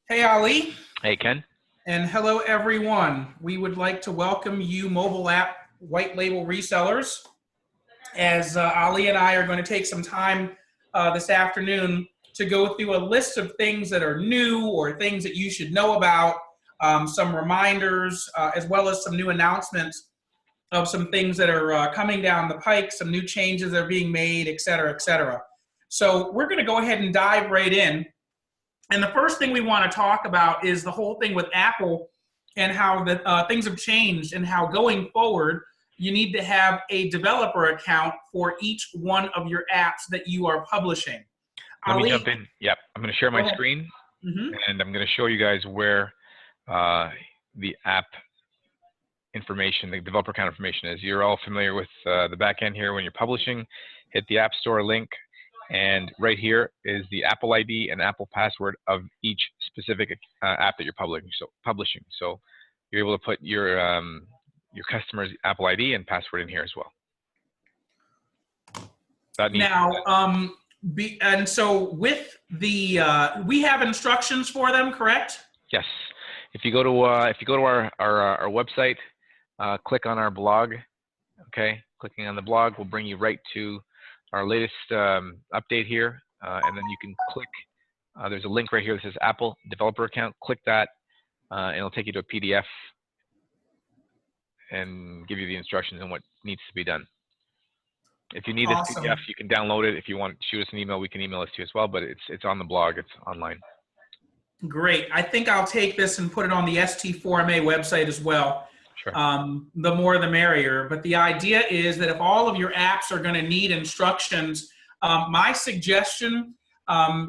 Hey, Ali, Hey, Ken. and hello, everyone. We would like to welcome you, mobile app white label resellers, as Ali and I are going to take some time this afternoon to go through a list of things that are new or things that you should know about, some reminders, as well as some new announcements of some things that are coming down the pike, some new changes that are being made, et cetera, et cetera. So we're going to go ahead and dive right in. And the first thing we want to talk about is the whole thing with Apple and how things have changed and how going forward, you need to have a developer account for each one of your apps that you are publishing. Let me Ali, jump in. Yep. I'm going to share go my ahead. screen Mm-hmm. and I'm going to show you guys where the app information, the developer account information is. You're all familiar with the back end here. When you're publishing, hit the App Store link, and right here is the Apple ID and Apple password of each specific app that you're publishing. So you're able to put your customer's Apple ID and password in here as well. And so with the, we have instructions for them, correct? Yes. If you go to our website, click on our blog. Okay, clicking on the blog will bring you right to our latest update here, and then you can click. There's a link right here that says Apple Developer Account. Click that, and it'll take you to a PDF and give you the instructions on what needs to be done. If you need this Awesome. PDF, you can download it. If you want to shoot us an email, we can email it to you as well. But it's on the blog. It's online. Great. I think I'll take this and put it on the ST4MA website as well. Sure. The more the merrier. But the idea is that if all of your apps are going to need instructions, my suggestion,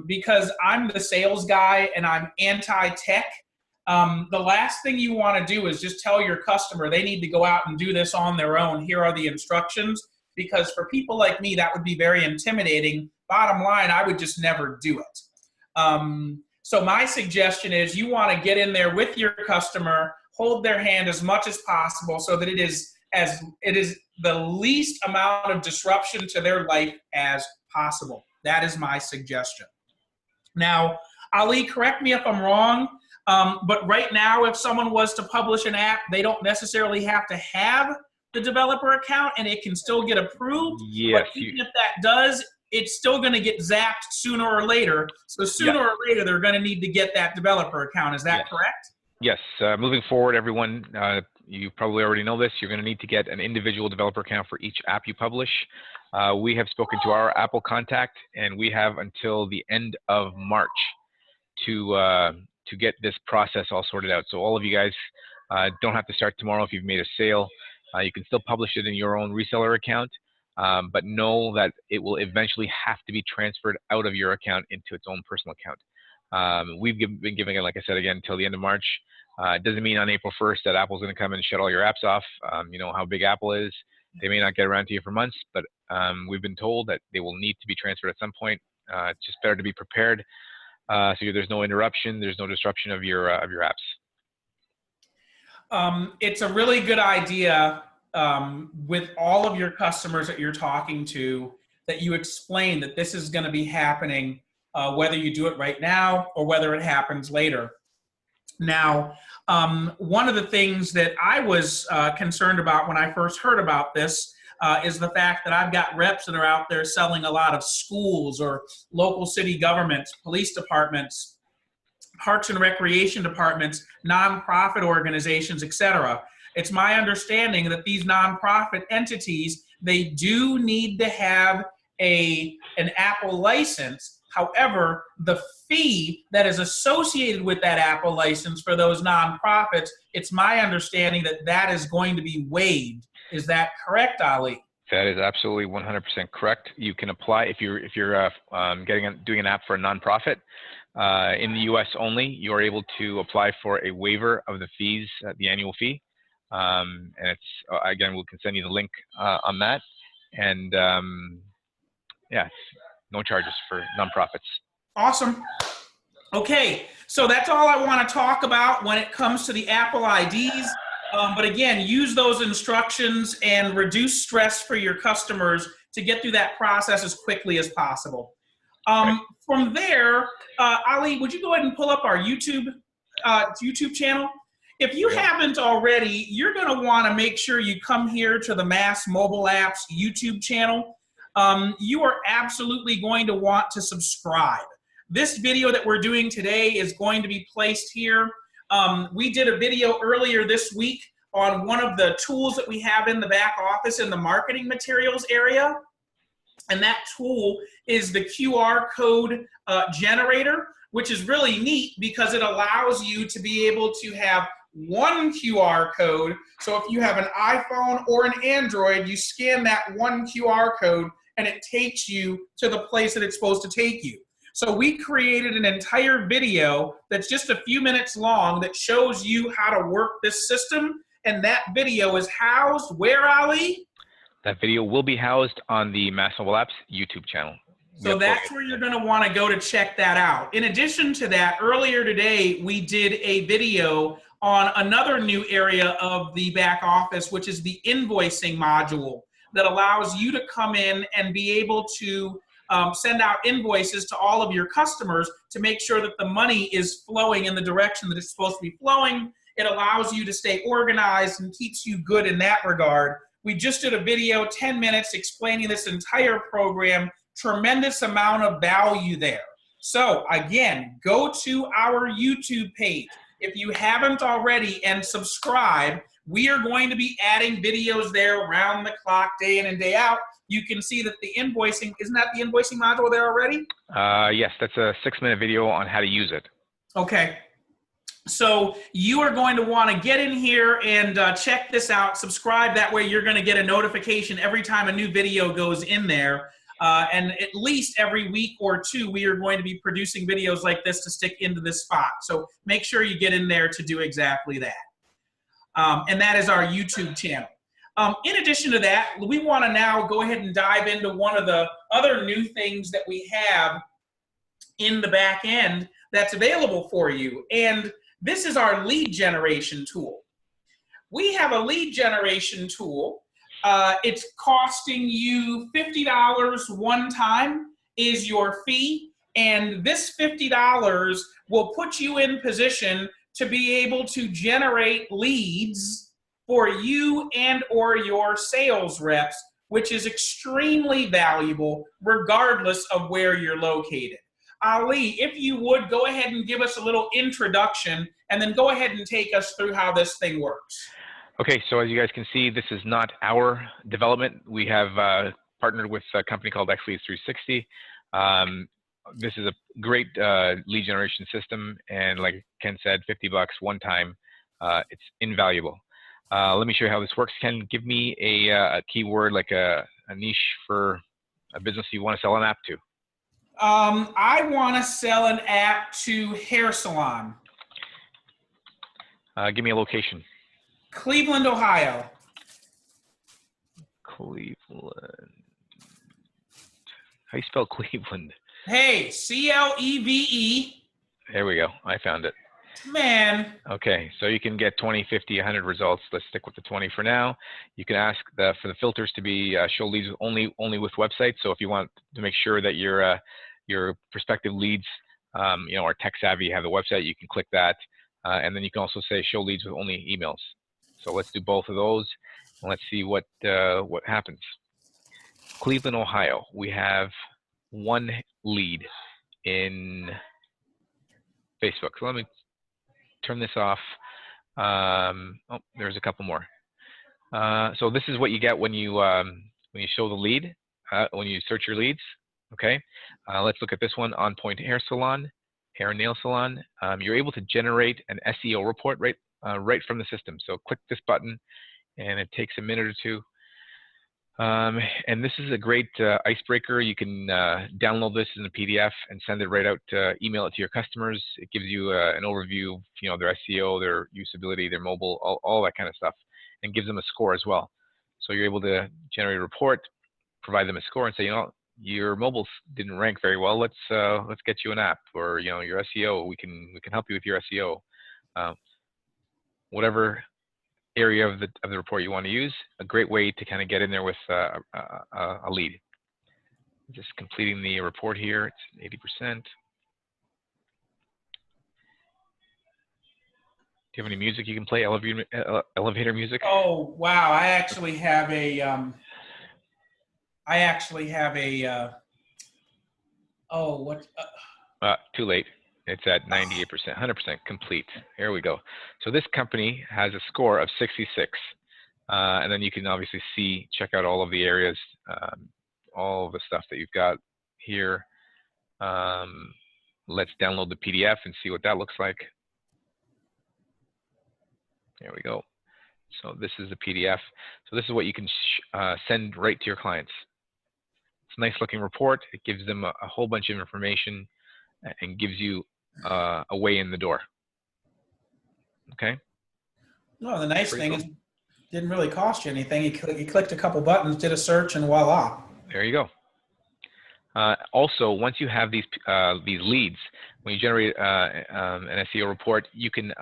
because I'm the sales guy and I'm anti-tech, the last thing you want to do is just tell your customer they need to go out and do this on their own. Here are the instructions. Because for people like me, that would be very intimidating. Bottom line, I would just never do it. So my suggestion is you want to get in there with your customer, hold their hand as much as possible so that it is the least amount of disruption to their life as possible. That is my suggestion. Now, Ali, correct me if I'm wrong, but right now, if someone was to publish an app, they don't necessarily have to have the developer account and it can still get approved. Yes. But even if that does, it's still going to get zapped sooner or later. So sooner or later, they're going to need to get that developer account. Is that correct? Yes. Moving forward, everyone, you probably already know this. You're going to need to get an individual developer account for each app you publish. We have spoken to our Apple contact, and we have until the end of March to get this process all sorted out. So all of you guys don't have to start tomorrow if you've made a sale. You can still publish it in your own reseller account, but know that it will eventually have to be transferred out of your account into its own personal account. We've been giving it, like I said, again, until the end of March. It doesn't mean on April 1st that Apple's going to come and shut all your apps off. You know how big Apple is. They may not get around to you for months, but we've been told that they will need to be transferred at some point. It's just better to be prepared so there's no interruption, there's no disruption of your apps. It's a really good idea with all of your customers that you're talking to that you explain that this is going to be happening whether you do it right now or whether it happens later. Now, one of the things that I was concerned about when I first heard about this is the fact that I've got reps that are out there selling a lot of schools or local city governments, police departments, parks and recreation departments, nonprofit organizations, etc. It's my understanding that these nonprofit entities, they do need to have an Apple license. However, the fee that is associated with that Apple license for those nonprofits, it's my understanding that that is going to be waived. Is that correct, Ali? That is absolutely 100% correct. You can apply if you're doing an app for a nonprofit. In the U.S. only, you are able to apply for a waiver of the fees, the annual fee, and it's again we can send you the link on that, and yeah, no charges for nonprofits. Awesome. Okay, so that's all I want to talk about when it comes to the Apple IDs. But again, use those instructions and reduce stress for your customers to get through that process as quickly as possible. From there, Ali, would you go ahead and pull up our YouTube channel? If you haven't already, you're going to want to make sure you come here to the Mass Mobile Apps YouTube channel. You are absolutely going to want to subscribe. This video that we're doing today is going to be placed here. We did a video earlier this week on one of the tools that we have in the back office in the marketing materials area. And that tool is the QR code generator, which is really neat because it allows you to be able to have one QR code. So if you have an iPhone or an Android, you scan that one QR code and it takes you to the place that it's supposed to take you. So we created an entire video that's just a few minutes long that shows you how to work this system. And that video is housed where, Ali? That video will be housed on the Mass Mobile Apps YouTube channel. So that's where you're going to want to go to check that out. In addition to that, earlier today, we did a video on another new area of the back office, which is the invoicing module that allows you to come in and be able to send out invoices to all of your customers to make sure that the money is flowing in the direction that it's supposed to be flowing. It allows you to stay organized and keeps you good in that regard. We just did a video, 10 minutes, explaining this entire program. Tremendous amount of value there. So again, go to our YouTube page if you haven't already and subscribe. We are going to be adding videos there around the clock, day in and day out. You can see that the invoicing, isn't that the invoicing module there already? Yes, that's a 6-minute video on how to use it. Okay. So you are going to want to get in here and check this out, subscribe. That way you're going to get a notification every time a new video goes in there. And at least every week or two, we are going to be producing videos like this to stick into this spot. So make sure you get in there to do exactly that. And that is our YouTube channel. In addition to that, we want to now go ahead and dive into one of the other new things that we have in the back end that's available for you. And this is our lead generation tool. We have a lead generation tool. It's costing you $50 one time is your fee. And this $50 will put you in position to be able to generate leads for you and or your sales reps, which is extremely valuable regardless of where you're located. Ali, if you would, go ahead and give us a little introduction and then go ahead and take us through how this thing works. Okay, so as you guys can see, this is not our development. We have partnered with a company called XLeads360. This is a great lead generation system, and like Ken said, $50 one time. It's invaluable. Let me show you how this works. Ken, give me a keyword, like a niche for a business you want to sell an app to. I want to sell an app to hair salon. Give me a location. Cleveland, Ohio. Cleveland. How do you spell Cleveland? Hey, C-L-E-V-E. There we go. I found it. Man. Okay, so you can get 20, 50, 100 results. Let's stick with the 20 for now. You can ask for the filters to be show leads only with websites. So if you want to make sure that your prospective leads, are tech savvy, have the website, you can click that, and then you can also say show leads with only emails. So let's do both of those, and let's see what happens. Cleveland, Ohio. We have one lead in Facebook. So let me turn this off. Oh, there's a couple more. So this is what you get when you show the lead, when you search your leads. Okay, let's look at this one. On Point Hair Salon, hair and nail salon. You're able to generate an SEO report right from the system. So click this button, and it takes a minute or two. And this is a great icebreaker. You can download this in a PDF and send it right out, email it to your customers. It gives you an overview of their SEO, their usability, their mobile, all that kind of stuff, and gives them a score as well. So you're able to generate a report, provide them a score, and say, your mobile didn't rank very well. Let's get you an app, or your SEO. We can help you with your SEO. Whatever area of the report you want to use, a great way to kind of get in there with a lead. Just completing the report here. It's 80%. Do you have any music you can play? Elevator music? Oh, wow. I actually have a, oh, what? Too late. It's at 98%, 100% complete. Here we go. So this company has a score of 66. And then you can obviously check out all of the areas, all of the stuff that you've got here. Let's download the PDF and see what that looks like. There we go. So this is the PDF. So this is what you can send right to your clients. It's a nice looking report. It gives them a whole bunch of information and gives you a way in the door. Okay. No, the nice thing is it didn't really cost you anything. You clicked a couple buttons, did a search, and voila. There you go. Also, once you have these leads, when you generate an SEO report, you can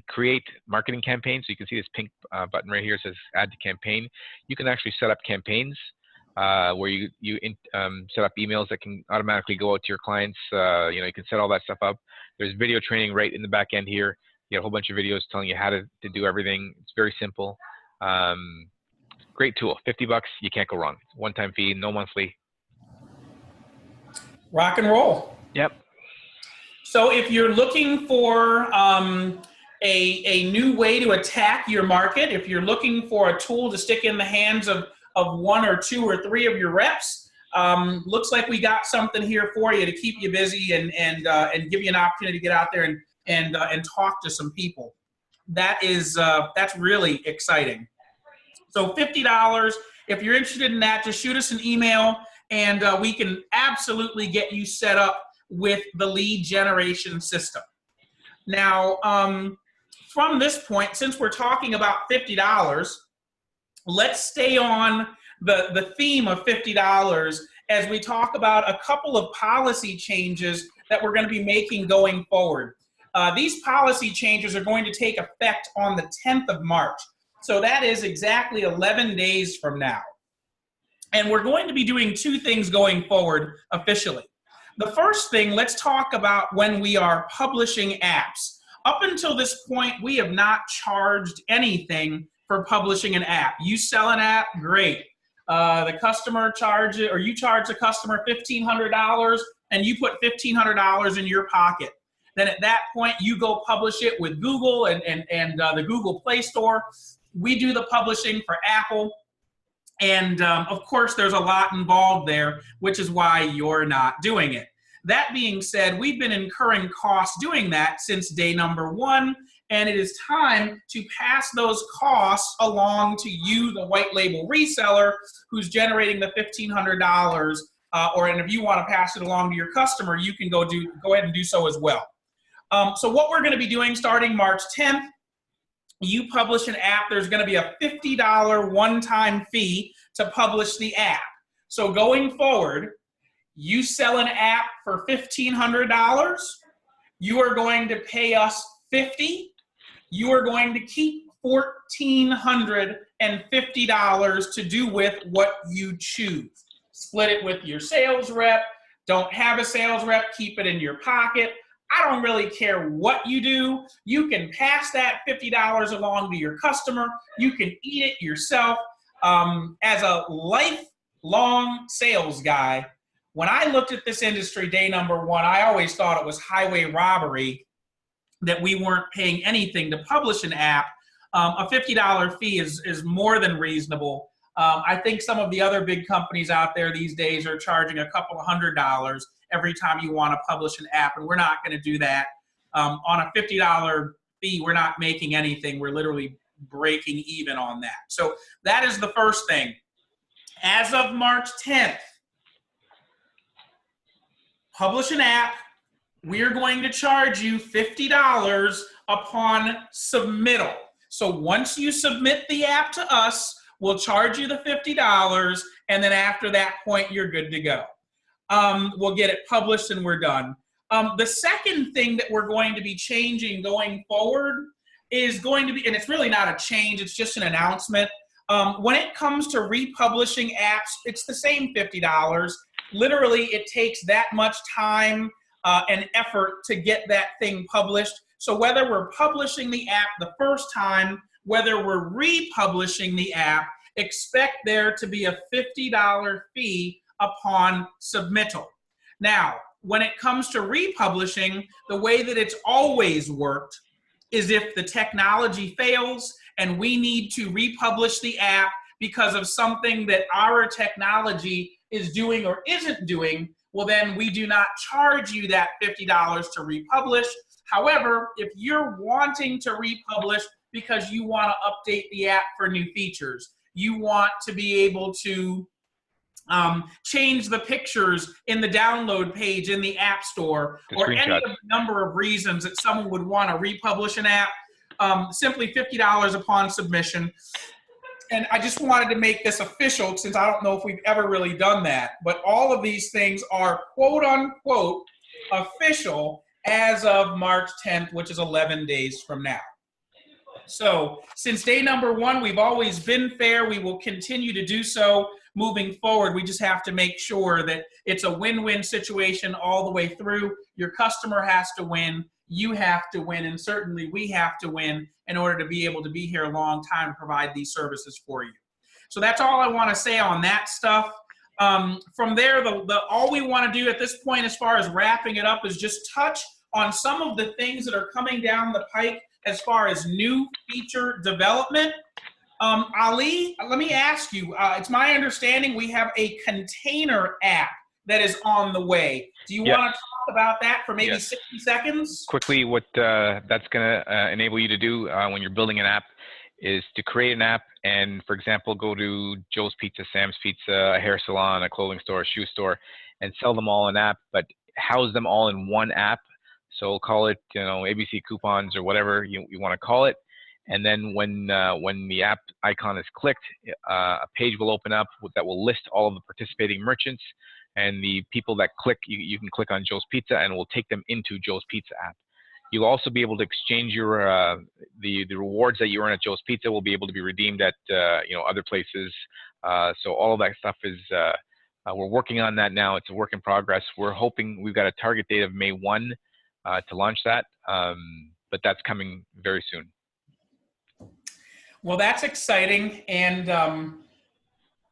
create marketing campaigns. So you can see this pink button right here. It says Add to Campaign. You can actually set up campaigns where you set up emails that can automatically go out to your clients. You can set all that stuff up. There's video training right in the back end here. You get a whole bunch of videos telling you how to do everything. It's very simple. Great tool. $50. You can't go wrong. One-time fee, no monthly. Rock and roll. Yep. So if you're looking for a new way to attack your market, if you're looking for a tool to stick in the hands of one or two or three of your reps, looks like we got something here for you to keep you busy and give you an opportunity to get out there and talk to some people. That's really exciting. So $50. If you're interested in that, just shoot us an email, and we can absolutely get you set up with the lead generation system. Now, from this point, since we're talking about $50, let's stay on the theme of $50 as we talk about a couple of policy changes that we're going to be making going forward. These policy changes are going to take effect on the 10th of March. So that is exactly 11 days from now. And we're going to be doing two things going forward officially. The first thing, let's talk about when we are publishing apps. Up until this point, we have not charged anything for publishing an app. You sell an app, great. The customer charges, or you charge the customer $1,500 and you put $1,500 in your pocket. Then at that point, you go publish it with Google and the Google Play Store. We do the publishing for Apple. And of course, there's a lot involved there, which is why you're not doing it. That being said, we've been incurring costs doing that since day number one, and it is time to pass those costs along to you, the white label reseller, who's generating the $1,500. And if you want to pass it along to your customer, you can go ahead and do so as well. So what we're going to be doing starting March 10th, you publish an app, there's going to be a $50 one-time fee to publish the app. So going forward, you sell an app for $1,500, you are going to pay us $50, you are going to keep $1,450 to do with what you choose. Split it with your sales rep, don't have a sales rep, keep it in your pocket. I don't really care what you do. You can pass that $50 along to your customer. You can eat it yourself. As a lifelong sales guy, when I looked at this industry day number one, I always thought it was highway robbery that we weren't paying anything to publish an app. A $50 fee is more than reasonable. I think some of the other big companies out there these days are charging a couple of $100 every time you want to publish an app, and we're not going to do that. On a $50 fee, we're not making anything. We're literally breaking even on that. So that is the first thing. As of March 10th, publish an app. We're going to charge you $50 upon submittal. So once you submit the app to us, we'll charge you the $50, and then after that point, you're good to go. We'll get it published and we're done. The second thing that we're going to be changing going forward is going to be, and it's really not a change, it's just an announcement. When it comes to republishing apps, it's the same $50. Literally, it takes that much time and effort to get that thing published. So whether we're publishing the app the first time, whether we're republishing the app, expect there to be a $50 fee upon submittal. Now, when it comes to republishing, the way that it's always worked is if the technology fails and we need to republish the app because of something that our technology is doing or isn't doing, well, then we do not charge you that $50 to republish. However, if you're wanting to republish because you want to update the app for new features, you want to be able to change the pictures in the download page in the App Store, or any of the number of reasons that someone would want to republish an app, simply $50 upon submission. And I just wanted to make this official, since I don't know if we've ever really done that, but all of these things are quote unquote official as of March 10th, which is 11 days from now. So since day number one, we've always been fair. We will continue to do so moving forward. We just have to make sure that it's a win-win situation all the way through. Your customer has to win, you have to win, and certainly we have to win in order to be able to be here a long time and provide these services for you. So that's all I want to say on that stuff. From there, all we want to do at this point as far as wrapping it up is just touch on some of the things that are coming down the pike as far as new feature development. Ali, let me ask you, it's my understanding we have a container app that is on the way. Do you want to talk about that for maybe 60 seconds? Quickly, what that's going to enable you to do when you're building an app is to create an app and, for example, go to Joe's Pizza, Sam's Pizza, a hair salon, a clothing store, a shoe store, and sell them all an app, but house them all in one app. So we'll call it, ABC coupons or whatever you want to call it. And then when the app icon is clicked, a page will open up that will list all of the participating merchants, and the people that click, you can click on Joe's Pizza and it will take them into Joe's Pizza app. You'll also be able to exchange your the rewards that you earn at Joe's Pizza will be able to be redeemed at other places. So all of that stuff is we're working on that now. It's a work in progress. We're hoping we've got a target date of May 1 to launch that, but that's coming very soon. Well, that's exciting. And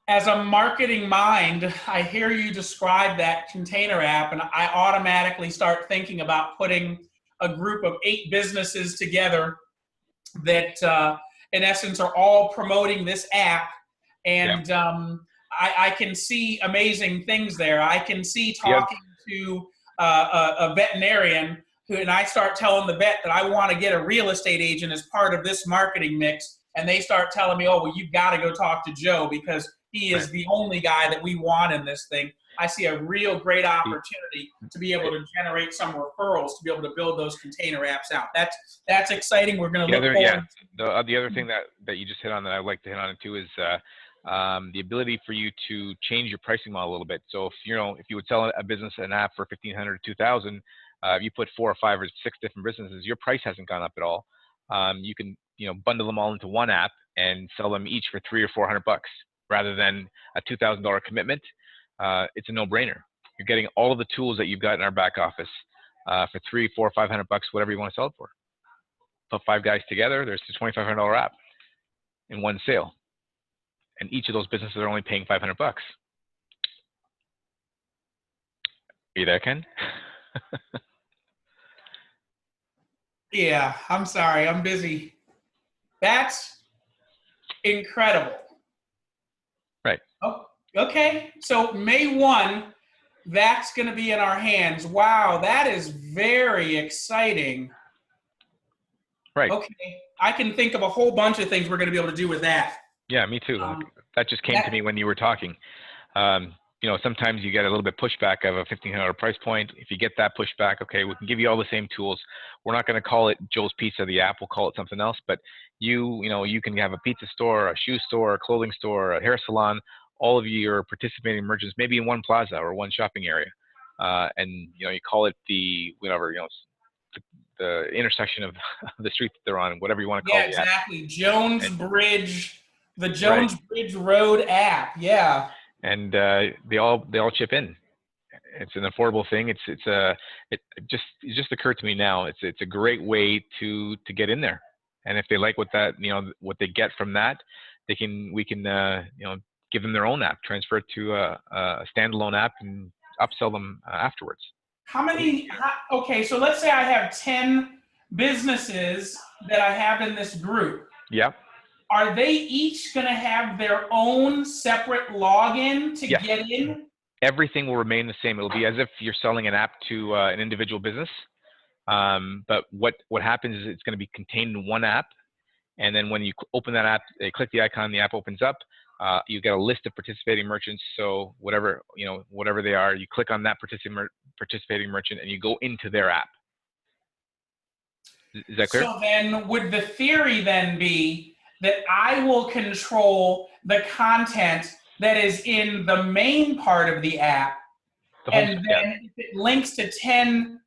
as a marketing mind, I hear you describe that container app, and I automatically start thinking about putting a group of 8 businesses together that, in essence, are all promoting this app. And I can see amazing things there. I can see talking to a veterinarian and I start telling the vet that I want to get a real estate agent as part of this marketing mix, and they start telling me, oh, well, you've got to go talk to Joe because he is the only guy that we want in this thing. I see a real great opportunity to be able to generate some referrals to be able to build those container apps out. That's exciting. We're going to look forward. The other thing that you just hit on that I'd like to hit on it too is the ability for you to change your pricing model a little bit. So if you would sell a business an app for $1,500 to $2,000, you put 4 or 5 or 6 different businesses, your price hasn't gone up at all. You can bundle them all into one app and sell them each for $300 or $400 rather than a $2,000 commitment. It's a no-brainer. You're getting all of the tools that you've got in our back office for $300, $400, $500, whatever you want to sell it for. Put 5 guys together, there's a $2,500 app in one sale, and each of those businesses are only paying $500. Are you there, Ken? Yeah, I'm sorry, I'm busy. That's incredible. Right. Oh, okay, so May 1, that's going to be in our hands. Wow, that is very exciting. Right. Okay, I can think of a whole bunch of things we're going to be able to do with that. Yeah, me too. That just came to me when you were talking. Sometimes you get a little bit pushback of a $1,500 price point. If you get that pushback, okay, we can give you all the same tools. We're not going to call it Joe's Pizza, the app. We'll call it something else. But you can have a pizza store, a shoe store, a clothing store, a hair salon, all of your participating merchants, maybe in one plaza or one shopping area. And you call it the intersection of the street that they're on, whatever you want to call it. Yeah, exactly. Jones Bridge The Right. Jones Bridge Road app. Yeah. And they all chip in. It's an affordable thing. It just occurred to me now. It's a great way to get in there. And if they like what what they get from that, we can give them their own app, transfer it to a standalone app, and upsell them afterwards. Okay, so let's say I have 10 businesses that I have in this group. Yep. Are they each going to have their own separate login to Yes. get in? Everything will remain the same. It'll be as if you're selling an app to an individual business. But what happens is it's going to be contained in one app. And then when you open that app, they click the icon, the app opens up. You get a list of participating merchants. So whatever they are, you click on that participating merchant and you go into their app. Is that clear? So then would the theory then be that I will control the content that is in the main part of the app, and then if it links to 10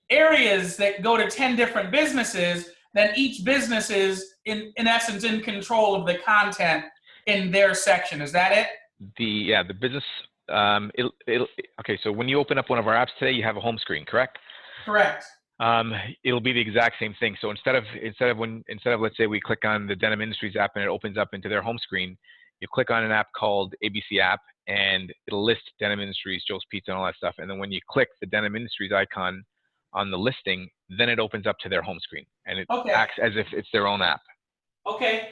areas that go to 10 different businesses, then each business is in essence in control of the content in their section. Is that it? The business. Okay, so when you open up one of our apps today, you have a home screen, correct? Correct. It'll be the exact same thing. So instead of let's say we click on the Denim Industries app and it opens up into their home screen, you click on an app called ABC app and it'll list Denim Industries, Joe's Pizza, and all that stuff. And then when you click the Denim Industries icon on the listing, then it opens up to their home screen and it acts as if it's their own app. Okay.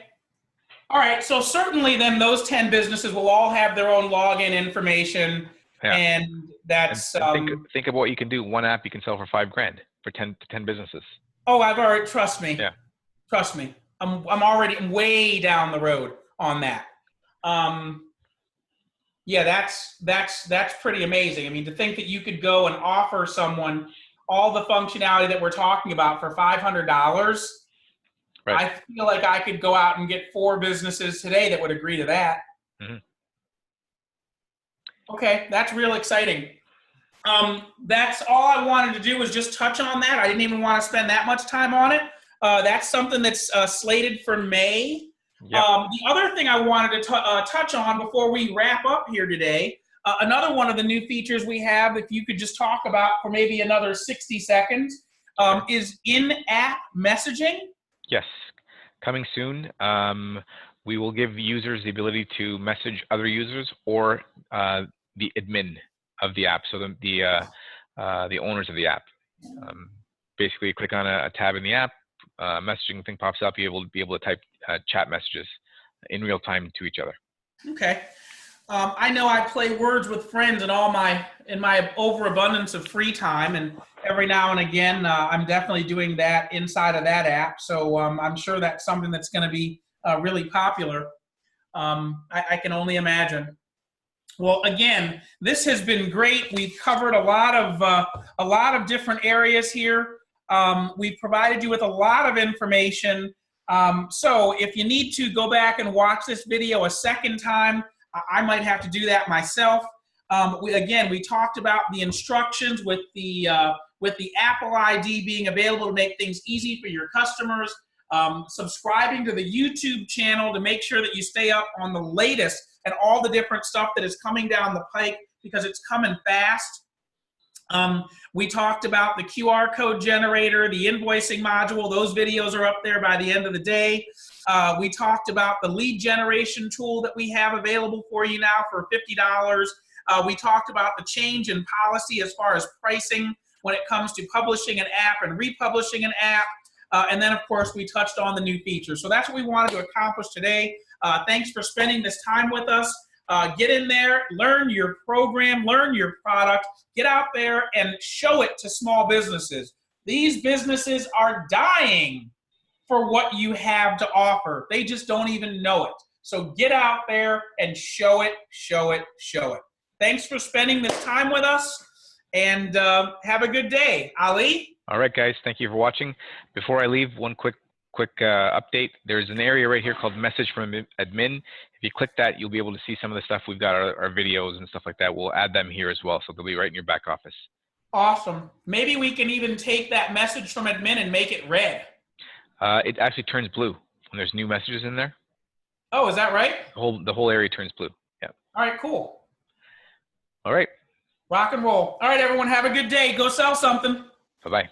All right. So certainly then those 10 businesses will all have their own login information. Yeah. And that's think of what you can do. One app you can sell for $5,000 for 10 businesses. Oh, I've already, trust me. Yeah. Trust me. I'm already way down the road on that. Yeah, that's pretty amazing. I mean, to think that you could go and offer someone all the functionality that we're talking about for $500. Right. I feel like I could go out and get 4 businesses today that would agree to that. Mm-hmm. Okay, that's real exciting. That's all I wanted to do was just touch on that. I didn't even want to spend that much time on it. That's something that's slated for May. Yep. The other thing I wanted to touch on before we wrap up here today, another one of the new features we have, if you could just talk about for maybe another 60 seconds, is in-app messaging. Yes, coming soon. We will give users the ability to message other users or the admin of the app, so the owners of the app. Basically, click on a tab in the app, messaging thing pops up. You'll be able to type chat messages in real time to each other. Okay. I know I play words with friends in my overabundance of free time, and every now and again, I'm definitely doing that inside of that app. So I'm sure that's something that's going to be really popular. I can only imagine. Well, again, this has been great. We've covered a lot of different areas here. We've provided you with a lot of information. So if you need to go back and watch this video a second time, I might have to do that myself. We talked about the instructions with the Apple ID being available to make things easy for your customers. Subscribing to the YouTube channel to make sure that you stay up on the latest and all the different stuff that is coming down the pike, because it's coming fast. We talked about the QR code generator, the invoicing module. Those videos are up there by the end of the day. We talked about the lead generation tool that we have available for you now for $50. We talked about the change in policy as far as pricing when it comes to publishing an app and republishing an app. And then, of course, we touched on the new features. So that's what we wanted to accomplish today. Thanks for spending this time with us. Get in there, learn your program, learn your product, get out there and show it to small businesses. These businesses are dying for what you have to offer. They just don't even know it. So get out there and show it, show it, show it. Thanks for spending this time with us, and have a good day. Ali? All right, guys. Thank you for watching. Before I leave, one quick update. There's an area right here called Message from Admin. If you click that, you'll be able to see some of the stuff we've got, our videos and stuff like that. We'll add them here as well, so they'll be right in your back office. Awesome. Maybe we can even take that message from admin and make it red. It actually turns blue when there's new messages in there. Oh, is that right? The whole area turns blue. Yeah. All right, cool. All right. Rock and roll. All right, everyone, have a good day. Go sell something. Bye-bye.